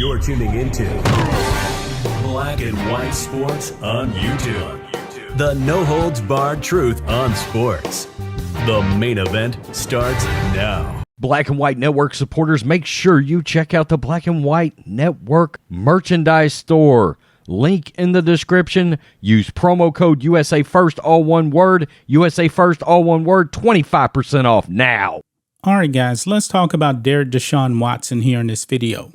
You're tuning into Black and White Sports on YouTube. The no-holds-barred truth on sports. The main event starts now. Black and White Network supporters, make sure you check out the Black and White Network merchandise store. Link in the description. Use promo code USA First, all one word. USA First, all one word. 25% off now. All right, guys, let's talk about Deshaun Watson here in this video.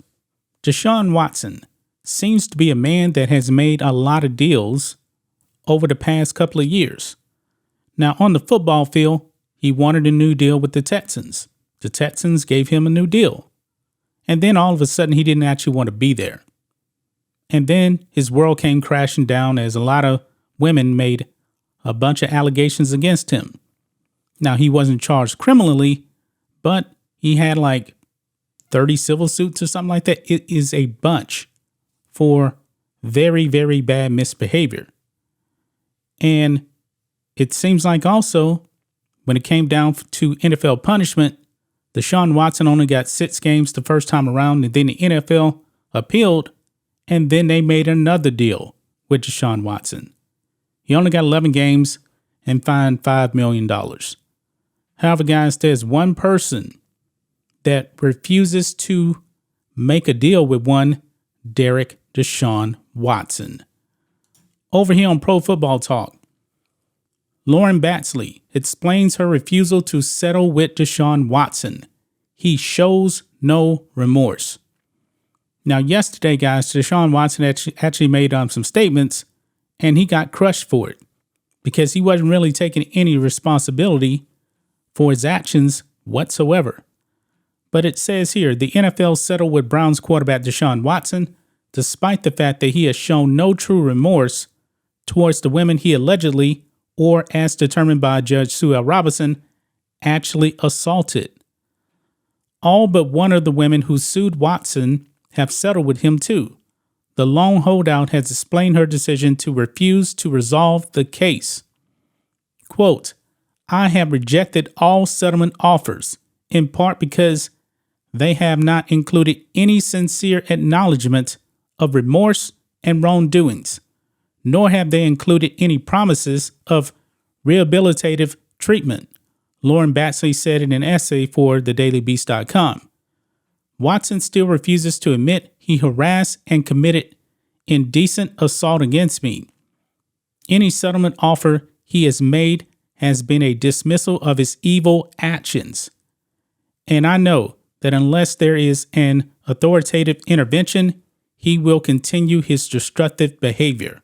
Deshaun Watson seems to be a man that has made a lot of deals over the past couple of years. Now, on the football field, he wanted a new deal with the Texans. The Texans gave him a new deal. And then all of a sudden, he didn't actually want to be there. And then his world came crashing down as a lot of women made a bunch of allegations against him. Now, he wasn't charged criminally, but he had like 30 civil suits or something like that. It is a bunch for very, very bad misbehavior. And it seems like also when it came down to NFL punishment, Deshaun Watson only got 6 games the first time around, and then the NFL appealed, and then they made another deal with Deshaun Watson. He only got 11 games and fined $5 million. However, guys, there's one person that refuses to make a deal with one Deshaun Watson. Over here on Pro Football Talk, Lauren Batsley explains her refusal to settle with Deshaun Watson. He shows no remorse. Now, yesterday, guys, Deshaun Watson actually made some statements, and he got crushed for it because he wasn't really taking any responsibility for his actions whatsoever. But it says here, the NFL settled with Browns quarterback Deshaun Watson, despite the fact that he has shown no true remorse towards the women he allegedly, or as determined by Judge Sue L. Robinson, actually assaulted. All but one of the women who sued Watson have settled with him too. The lone holdout has explained her decision to refuse to resolve the case. Quote, I have rejected all settlement offers, in part because they have not included any sincere acknowledgement of remorse and wrongdoings, nor have they included any promises of rehabilitative treatment, Lauren Batsley said in an essay for thedailybeast.com. Watson still refuses to admit he harassed and committed indecent assault against me. Any settlement offer he has made has been a dismissal of his evil actions. And I know that unless there is an authoritative intervention, he will continue his destructive behavior.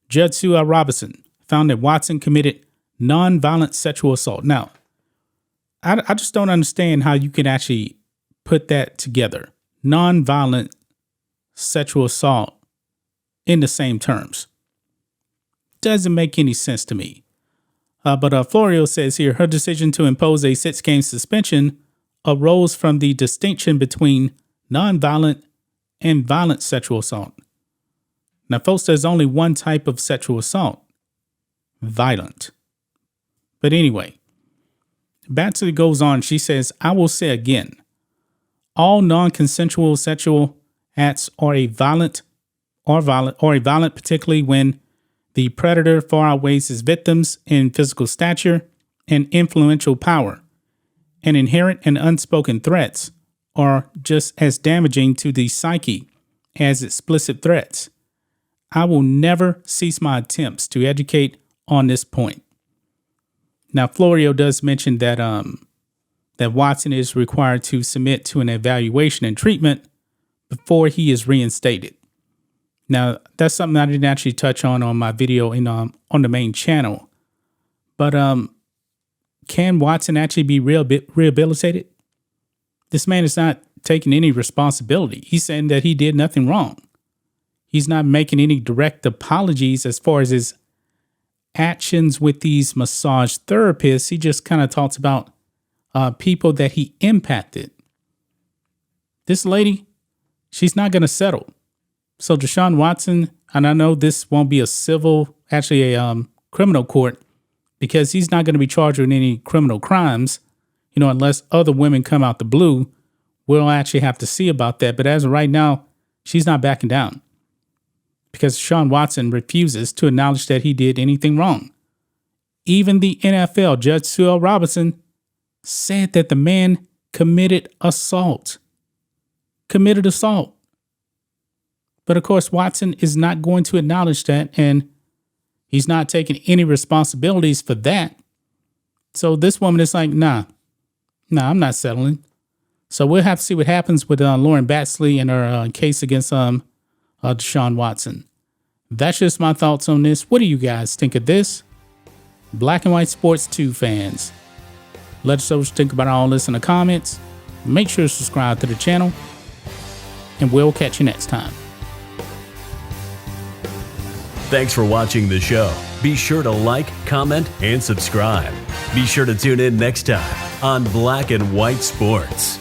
Judge Sue L. Robinson found that Watson committed nonviolent sexual assault. Now, I just don't understand how you can actually put that together. Nonviolent sexual assault in the same terms. Doesn't make any sense to me. But Florio says here, her decision to impose a 6-game suspension arose from the distinction between nonviolent and violent sexual assault. Now, folks, there's only one type of sexual assault, violent. But anyway, Batsley goes on. She says, I will say again, all non-consensual sexual acts are violent, particularly when the predator far outweighs his victims in physical stature and influential power, and inherent and unspoken threats are just as damaging to the psyche as explicit threats. I will never cease my attempts to educate on this point. Now, Florio does mention that that Watson is required to submit to an evaluation and treatment before he is reinstated. Now, that's something I didn't actually touch on my video on the main channel. But can Watson actually be rehabilitated? This man is not taking any responsibility. He's saying that he did nothing wrong. He's not making any direct apologies as far as his actions with these massage therapists. He just kind of talks about people that he impacted. This lady, she's not going to settle. So Deshaun Watson, and I know this won't be a criminal court, because he's not going to be charged with any criminal crimes, unless other women come out the blue. We'll actually have to see about that. But as of right now, she's not backing down because Deshaun Watson refuses to acknowledge that he did anything wrong. Even the NFL Judge Sue Robinson said that the man committed assault. But of course, Watson is not going to acknowledge that, and he's not taking any responsibilities for that. So this woman is like, nah, I'm not settling. So we'll have to see what happens with Lauren Batsley and her case against Deshaun Watson. That's just my thoughts on this. What do you guys think of this? Black and White Sports 2 fans. Let us know what you think about all this in the comments. Make sure to subscribe to the channel, and we'll catch you next time. Thanks for watching the show. Be sure to like, comment, and subscribe. Be sure to tune in next time on Black and White Sports.